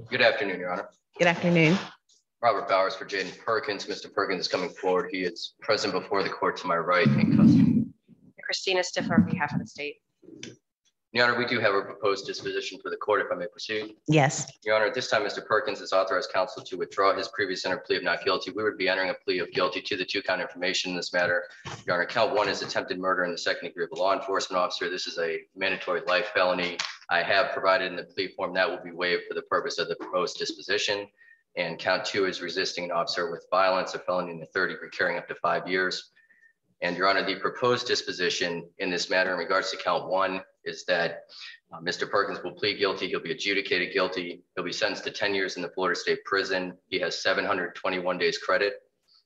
Good afternoon, Your Honor. Good afternoon. Robert Bowers for Jaden Perkins. Mr. Perkins is coming forward. He is present before the court to my right in custody. Christina Stiffer on behalf of the state. Your Honor, we do have a proposed disposition for the court, if I may proceed. Yes. Your Honor, at this time, Mr. Perkins has authorized counsel to withdraw his previous entered plea of not guilty. We would be entering a plea of guilty to the two-count information in this matter. Your Honor, count one is attempted murder in the second degree of a law enforcement officer. This is a mandatory life felony. I have provided in the plea form that will be waived for the purpose of the proposed disposition. And count two is resisting an officer with violence, a felony in the third degree carrying up to 5 years. And Your Honor, the proposed disposition in this matter in regards to count one is that Mr. Perkins will plead guilty. He'll be adjudicated guilty. He'll be sentenced to 10 years in the Florida State Prison. He has 721 days credit.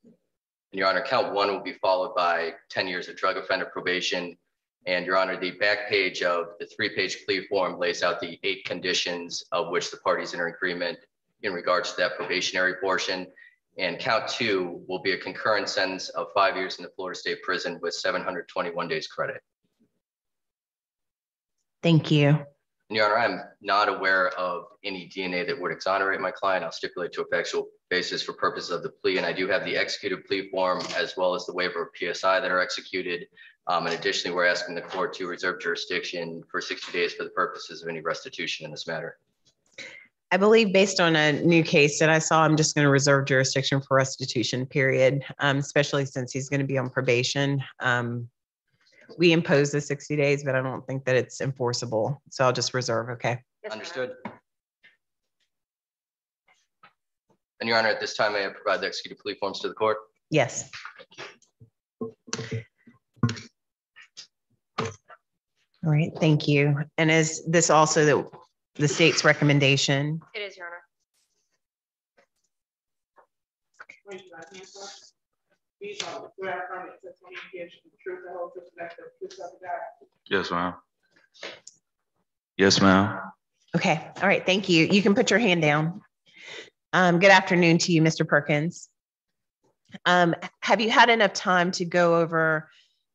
And Your Honor, count one will be followed by 10 years of drug offender probation. And Your Honor, the back page of the 3-page plea form lays out the 8 conditions of which the parties are in agreement in regards to that probationary portion. And count two will be a concurrent sentence of 5 years in the Florida State Prison with 721 days credit. Thank you. And Your Honor, I'm not aware of any DNA that would exonerate my client. I'll stipulate to a factual basis for purposes of the plea. And I do have the executed plea form as well as the waiver of PSI that are executed. And additionally, we're asking the court to reserve jurisdiction for 60 days for the purposes of any restitution in this matter. I believe based on a new case that I saw, I'm just going to reserve jurisdiction for restitution period, especially since he's going to be on probation. We impose the 60 days, but I don't think that it's enforceable. So I'll just reserve. Okay. Yes, Understood. And Your Honor, at this time, may I provide the executed plea forms to the court? Yes. All right. Thank you. And is this also the state's recommendation? It is, Your Honor. Yes, ma'am. Yes, ma'am. Okay. All right. Thank you. You can put your hand down. Good afternoon to you, Mr. Perkins. Have you had enough time to go over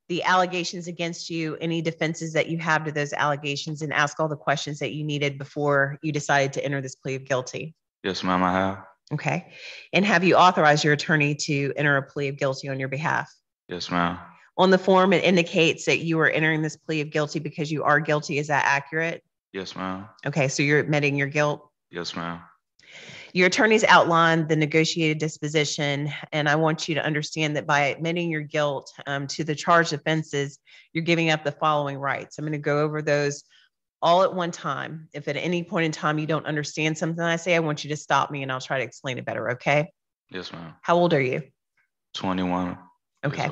the allegations against you, any defenses that you have to those allegations, and ask all the questions that you needed before you decided to enter this plea of guilty? Yes, ma'am, I have. Okay. And have you authorized your attorney to enter a plea of guilty on your behalf? Yes, ma'am. On the form, it indicates that you are entering this plea of guilty because you are guilty. Is that accurate? Yes, ma'am. Okay. So you're admitting your guilt? Yes, ma'am. Your attorneys outlined the negotiated disposition, and I want you to understand that by admitting your guilt to the charged offenses, you're giving up the following rights. I'm going to go over those all at one time. If at any point in time you don't understand something I say, I want you to stop me and I'll try to explain it better. Okay? Yes, ma'am. How old are you? 21. Okay.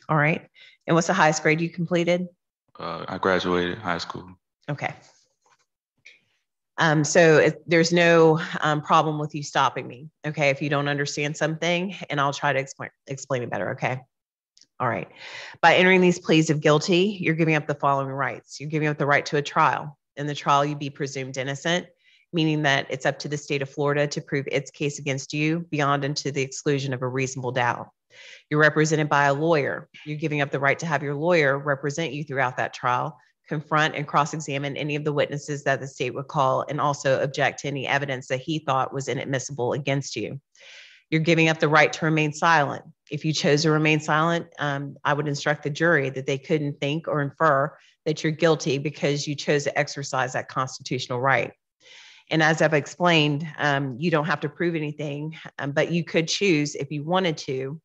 All right. And what's the highest grade you completed? I graduated high school. Okay. So there's no problem with you stopping me, okay, if you don't understand something, and I'll try to explain it better, okay? All right. By entering these pleas of guilty, you're giving up the following rights. You're giving up the right to a trial. In the trial, you'd be presumed innocent, meaning that it's up to the state of Florida to prove its case against you beyond and to the exclusion of a reasonable doubt. You're represented by a lawyer. You're giving up the right to have your lawyer represent you throughout that trial, confront and cross-examine any of the witnesses that the state would call, and also object to any evidence that he thought was inadmissible against you. You're giving up the right to remain silent. If you chose to remain silent, I would instruct the jury that they couldn't think or infer that you're guilty because you chose to exercise that constitutional right. And as I've explained, you don't have to prove anything, but you could choose, if you wanted to,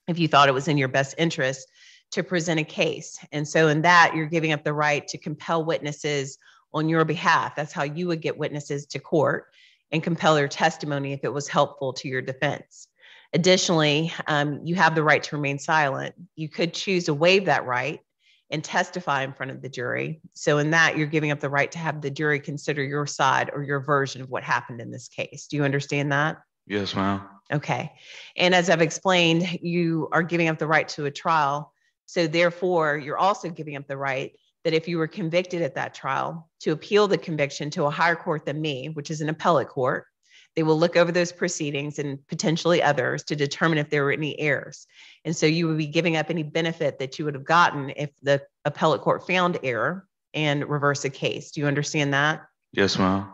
if you thought it was in your best interest, to present a case. And so in that, you're giving up the right to compel witnesses on your behalf. That's how you would get witnesses to court and compel their testimony if it was helpful to your defense. Additionally, you have the right to remain silent. You could choose to waive that right and testify in front of the jury. So in that, you're giving up the right to have the jury consider your side or your version of what happened in this case. Do you understand that? Yes, ma'am. Okay. And as I've explained, you are giving up the right to a trial. So therefore, you're also giving up the right that if you were convicted at that trial, to appeal the conviction to a higher court than me, which is an appellate court. They will look over those proceedings and potentially others to determine if there were any errors. And so you would be giving up any benefit that you would have gotten if the appellate court found error and reverse the case. Do you understand that? Yes, ma'am.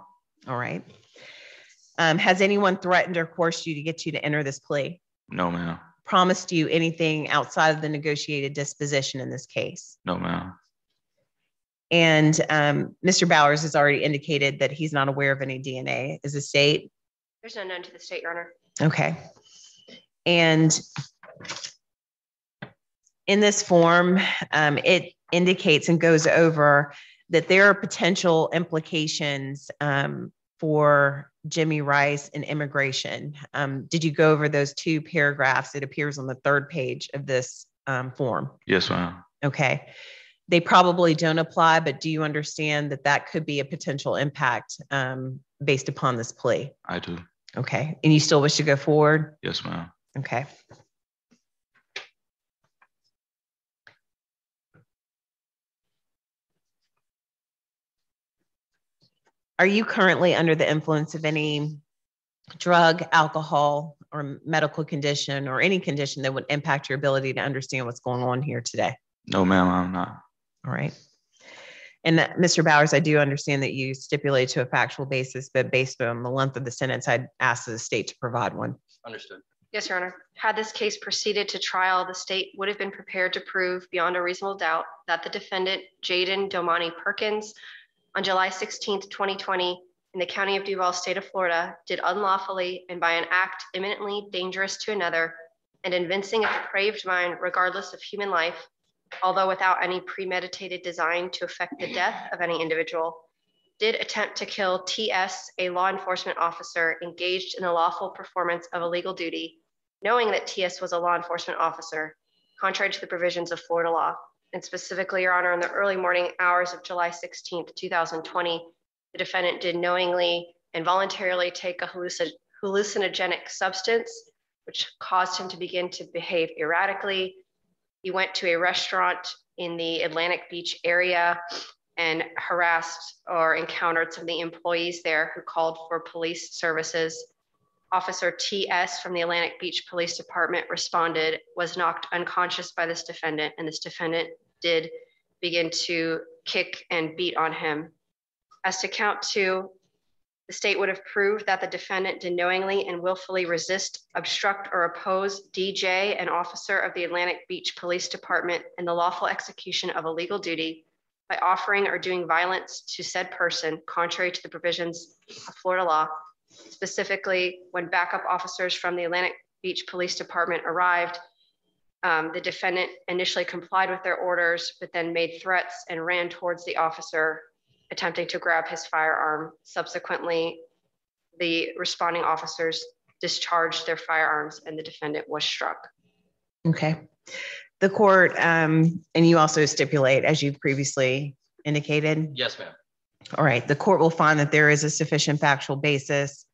All right. Has anyone threatened or coerced you to get you to enter this plea? No, ma'am. Promised you anything outside of the negotiated disposition in this case? No, ma'am. And Mr. Bowers has already indicated that he's not aware of any DNA. Is the state? There's no known to the state, Your Honor. Okay. And in this form, it indicates and goes over that there are potential implications for Jimmy Rice and immigration. Did you go over those 2 paragraphs? It appears on the 3rd page of this form. Yes, ma'am. Okay. They probably don't apply, but do you understand that that could be a potential impact based upon this plea? I do. Okay. And you still wish to go forward? Yes, ma'am. Okay. Are you currently under the influence of any drug, alcohol, or medical condition, or any condition that would impact your ability to understand what's going on here today? No, ma'am, I'm not. All right. And Mr. Bowers, I do understand that you stipulate to a factual basis, but based on the length of the sentence, I'd ask the state to provide one. Understood. Yes, Your Honor. Had this case proceeded to trial, the state would have been prepared to prove beyond a reasonable doubt that the defendant, Jaden Perkins, on July 16th, 2020, in the county of Duval, state of Florida, did unlawfully and by an act imminently dangerous to another and evincing a depraved mind regardless of human life, although without any premeditated design to effect the death of any individual, did attempt to kill TS, a law enforcement officer engaged in the lawful performance of a legal duty, knowing that TS was a law enforcement officer, contrary to the provisions of Florida law. And specifically, Your Honor, in the early morning hours of July 16th, 2020, the defendant did knowingly and voluntarily take a hallucinogenic substance, which caused him to begin to behave erratically. He went to a restaurant in the Atlantic Beach area and harassed or encountered some of the employees there who called for police services. Officer TS from the Atlantic Beach Police Department responded, was knocked unconscious by this defendant, and this defendant did begin to kick and beat on him. As to count 2, the state would have proved that the defendant did knowingly and willfully resist, obstruct, or oppose DJ, an officer of the Atlantic Beach Police Department, in the lawful execution of a legal duty by offering or doing violence to said person, contrary to the provisions of Florida law. Specifically, when backup officers from the Atlantic Beach Police Department arrived, the defendant initially complied with their orders, but then made threats and ran towards the officer, attempting to grab his firearm. Subsequently, the responding officers discharged their firearms and the defendant was struck. Okay. The court, and you also stipulate, as you previously indicated. Yes, ma'am. All right. The court will find that there is a sufficient factual basis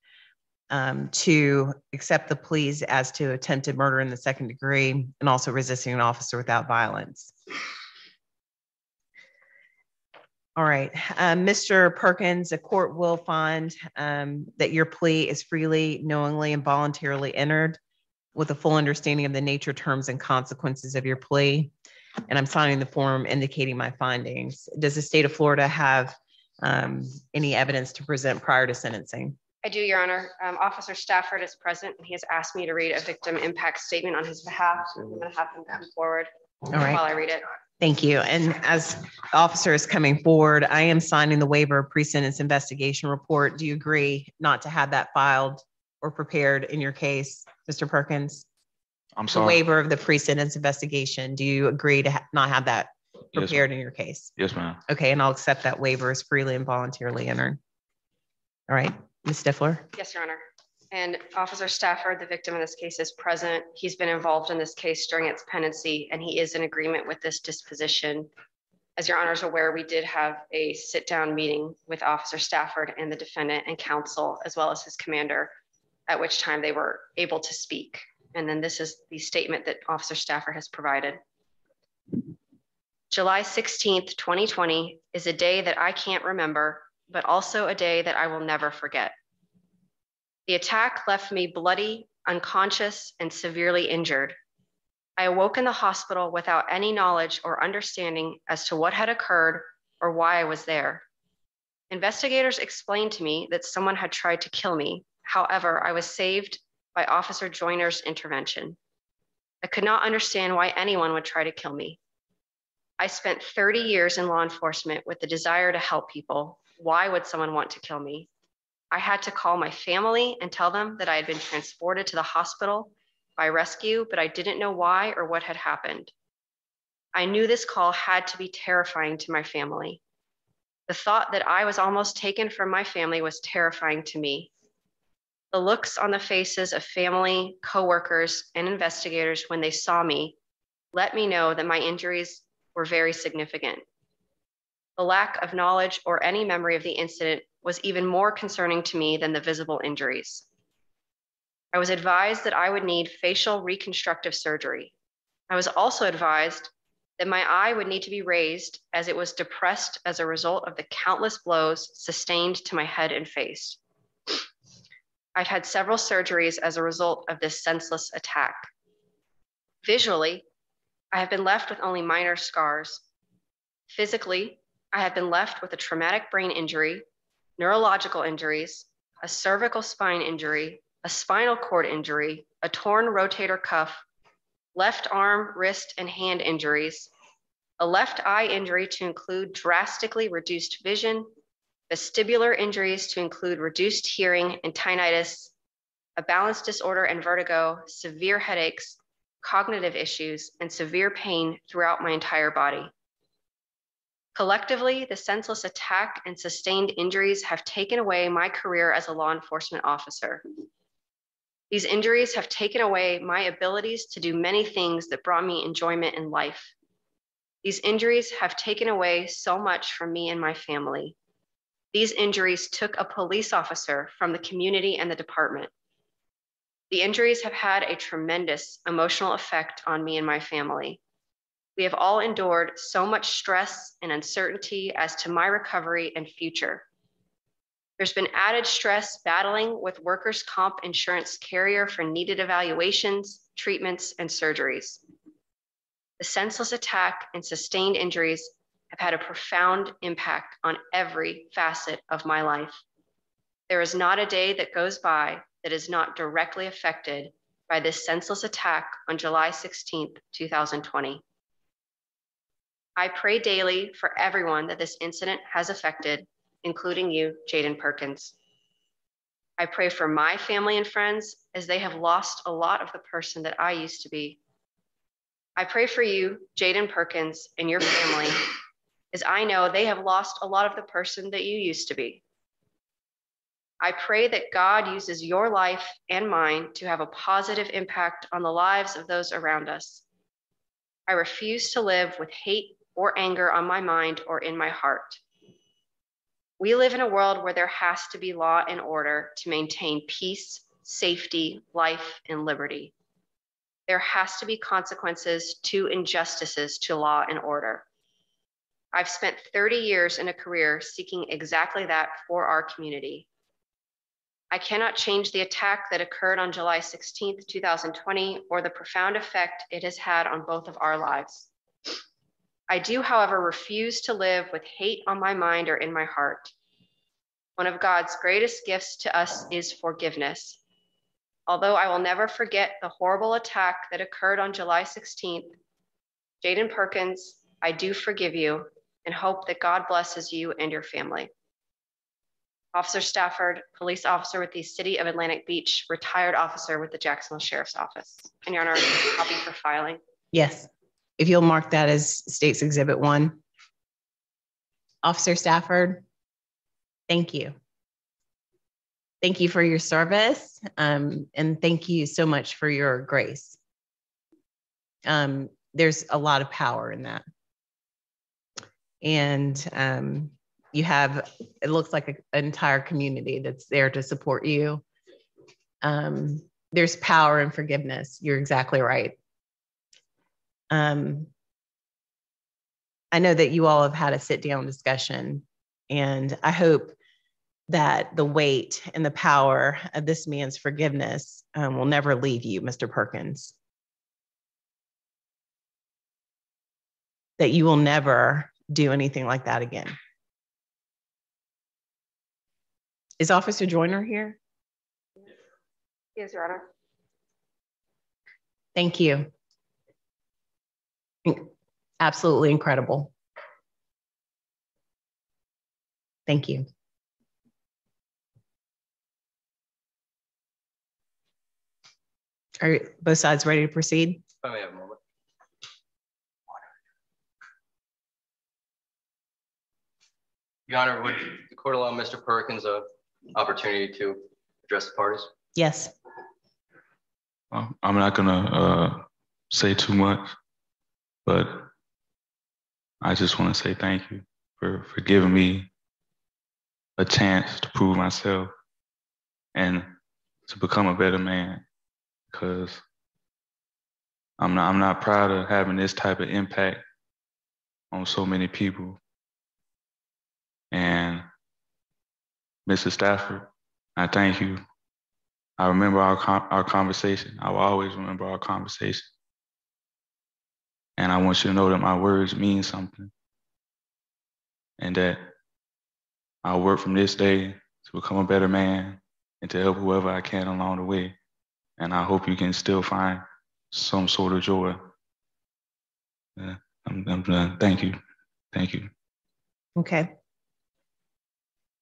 to accept the pleas as to attempted murder in the 2nd degree and also resisting an officer without violence. All right. Mr. Perkins, the court will find that your plea is freely, knowingly, and voluntarily entered with a full understanding of the nature, terms, and consequences of your plea. And I'm signing the form indicating my findings. Does the state of Florida have any evidence to present prior to sentencing? I do, Your Honor. Officer Stafford is present and he has asked me to read a victim impact statement on his behalf. I'm going to have him come forward while I read it. Thank you. And as the officer is coming forward, I am signing the waiver of pre-sentence investigation report. Do you agree not to have that filed or prepared in your case, Mr. Perkins? I'm sorry. The waiver of the pre-sentence investigation. Do you agree to not have that prepared in your case? Yes, ma'am. Okay, and I'll accept that waiver as freely and voluntarily entered. All right, Ms. Stifler. Yes, Your Honor. And Officer Stafford, the victim in this case, is present. He's been involved in this case during its pendency, and he is in agreement with this disposition. As Your Honor is aware, we did have a sit-down meeting with Officer Stafford and the defendant and counsel, as well as his commander, at which time they were able to speak. And then this is the statement that Officer Stafford has provided. July 16th, 2020 is a day that I can't remember, but also a day that I will never forget. The attack left me bloody, unconscious, and severely injured. I awoke in the hospital without any knowledge or understanding as to what had occurred or why I was there. Investigators explained to me that someone had tried to kill me. However, I was saved by Officer Joyner's intervention. I could not understand why anyone would try to kill me. I spent 30 years in law enforcement with the desire to help people. Why would someone want to kill me? I had to call my family and tell them that I had been transported to the hospital by rescue, but I didn't know why or what had happened. I knew this call had to be terrifying to my family. The thought that I was almost taken from my family was terrifying to me. The looks on the faces of family, coworkers, and investigators when they saw me let me know that my injuries were very significant. The lack of knowledge or any memory of the incident was even more concerning to me than the visible injuries. I was advised that I would need facial reconstructive surgery. I was also advised that my eye would need to be raised as it was depressed as a result of the countless blows sustained to my head and face. I've had several surgeries as a result of this senseless attack. Visually, I have been left with only minor scars. Physically, I have been left with a traumatic brain injury, neurological injuries, a cervical spine injury, a spinal cord injury, a torn rotator cuff, left arm, wrist, and hand injuries, a left eye injury to include drastically reduced vision, vestibular injuries to include reduced hearing and tinnitus, a balance disorder and vertigo, severe headaches, cognitive issues, and severe pain throughout my entire body. Collectively, the senseless attack and sustained injuries have taken away my career as a law enforcement officer. These injuries have taken away my abilities to do many things that brought me enjoyment in life. These injuries have taken away so much from me and my family. These injuries took a police officer from the community and the department. The injuries have had a tremendous emotional effect on me and my family. We have all endured so much stress and uncertainty as to my recovery and future. There's been added stress battling with workers' comp insurance carrier for needed evaluations, treatments, and surgeries. The senseless attack and sustained injuries have had a profound impact on every facet of my life. There is not a day that goes by that is not directly affected by this senseless attack on July 16th, 2020. I pray daily for everyone that this incident has affected, including you, Jaden Perkins. I pray for my family and friends as they have lost a lot of the person that I used to be. I pray for you, Jaden Perkins, and your family, as I know they have lost a lot of the person that you used to be. I pray that God uses your life and mine to have a positive impact on the lives of those around us. I refuse to live with hate or anger on my mind or in my heart. We live in a world where there has to be law and order to maintain peace, safety, life, and liberty. There has to be consequences to injustices to law and order. I've spent 30 years in a career seeking exactly that for our community. I cannot change the attack that occurred on July 16th, 2020, or the profound effect it has had on both of our lives. I do, however, refuse to live with hate on my mind or in my heart. One of God's greatest gifts to us is forgiveness. Although I will never forget the horrible attack that occurred on July 16th, Jaden Perkins, I do forgive you and hope that God blesses you and your family. Officer Stafford, police officer with the City of Atlantic Beach, retired officer with the Jacksonville Sheriff's Office. And Your Honor, a copy for filing. Yes. If you'll mark that as State's Exhibit 1. Officer Stafford, thank you. Thank you for your service, and thank you so much for your grace. There's a lot of power in that. And you have, it looks like an entire community that's there to support you. There's power in forgiveness. You're exactly right. I know that you all have had a sit-down discussion, and I hope that the weight and the power of this man's forgiveness will never leave you, Mr. Perkins. That you will never do anything like that again. Is Officer Joyner here? Yes, Your Honor. Thank you. Absolutely incredible. Thank you. Are both sides ready to proceed? If I may have a moment. Your Honor, would the court allow Mr. Perkins an opportunity to address the parties? Yes. I'm not gonna say too much, but I just want to say thank you for giving me a chance to prove myself and to become a better man, because I'm not proud of having this type of impact on so many people. And Mr. Stafford, I thank you. I remember our conversation. I will always remember our conversation. And I want you to know that my words mean something, and that I'll work from this day to become a better man and to help whoever I can along the way. And I hope you can still find some sort of joy. I'm done. Thank you. Thank you. Okay.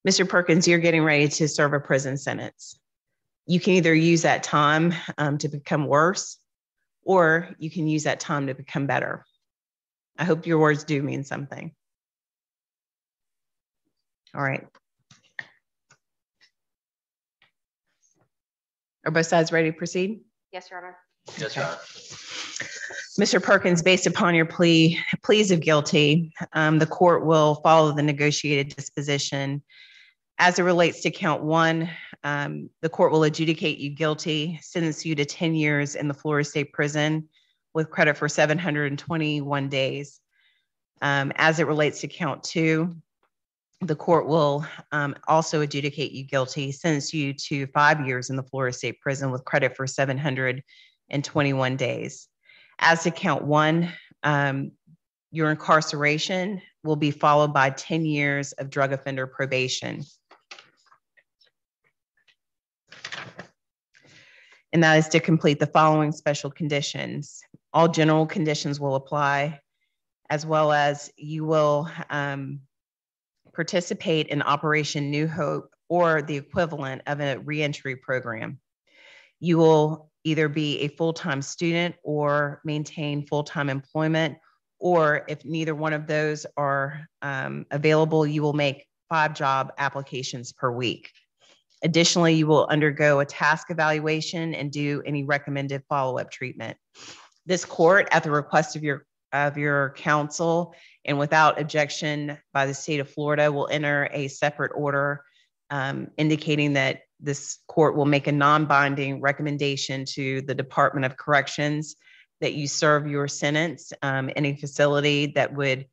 Mr. Perkins, you're getting ready to serve a prison sentence. You can either use that time to become worse, or you can use that time to become better. I hope your words do mean something. All right. Are both sides ready to proceed? Yes, Your Honor. Yes, Your Honor. Mr. Perkins, based upon your pleas of guilty, the court will follow the negotiated disposition. As it relates to count one, the court will adjudicate you guilty, sentence you to 10 years in the Florida State Prison with credit for 721 days. As it relates to count two, the court will also adjudicate you guilty, sentence you to 5 years in the Florida State Prison with credit for 721 days. As to count one, your incarceration will be followed by 10 years of drug offender probation. And that is to complete the following special conditions. All general conditions will apply, as well as you will participate in Operation New Hope or the equivalent of a reentry program. You will either be a full-time student or maintain full-time employment, or if neither one of those are available, you will make 5 job applications per week. Additionally, you will undergo a task evaluation and do any recommended follow-up treatment. This court, at the request of your counsel and without objection by the state of Florida, will enter a separate order indicating that this court will make a non-binding recommendation to the Department of Corrections that you serve your sentence in a facility that would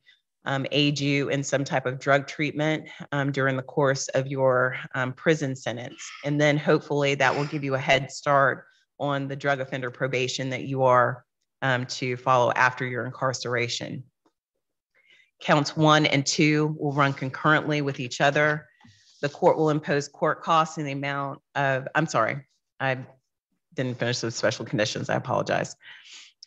aid you in some type of drug treatment during the course of your prison sentence. And then hopefully that will give you a head start on the drug offender probation that you are to follow after your incarceration. Counts 1 and 2 will run concurrently with each other. The court will impose court costs in the amount of, I'm sorry, I didn't finish the special conditions, I apologize.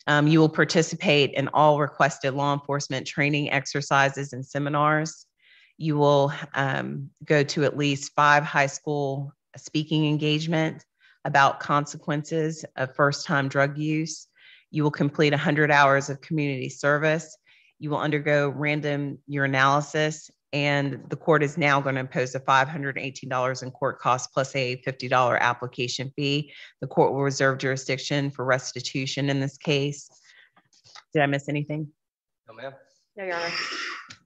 You will participate in all requested law enforcement training exercises and seminars. You will go to at least 5 high school speaking engagements about consequences of first-time drug use. You will complete 100 hours of community service. You will undergo random urinalysis, and the court is now going to impose a $518 in court costs plus a $50 application fee. The court will reserve jurisdiction for restitution in this case. Did I miss anything? No, ma'am. No, Your Honor.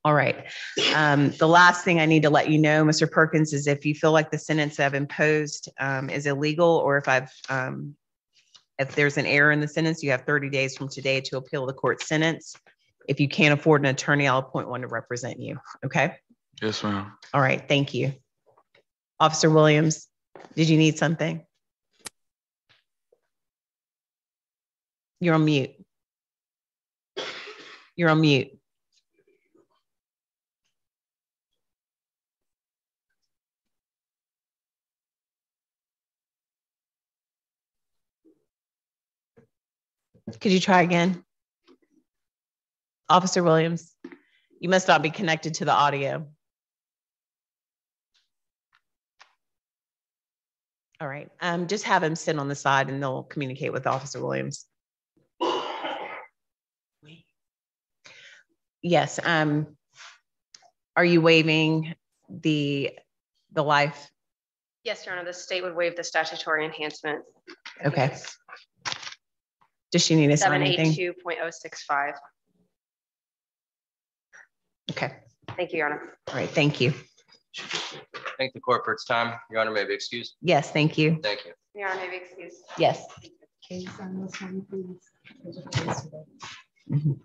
All right. The last thing I need to let you know, Mr. Perkins, is if you feel like the sentence I've imposed is illegal, or if there's an error in the sentence, you have 30 days from today to appeal the court sentence. If you can't afford an attorney, I'll appoint one to represent you. Okay? Yes, ma'am. All right. Thank you. Officer Williams, did you need something? You're on mute. You're on mute. Could you try again? Officer Williams, you must not be connected to the audio. All right, just have him sit on the side and they'll communicate with Officer Williams. Yes, are you waiving the life? Yes, Your Honor, the state would waive the statutory enhancement. Okay. Does she need to sign anything? 782.065. Okay. Thank you, Your Honor. All right, thank you. Thank the court for its time. Your Honor may be excused. Yes, thank you. Thank you. Your Honor may be excused. Yes. Can you sign this one, please? Mhm.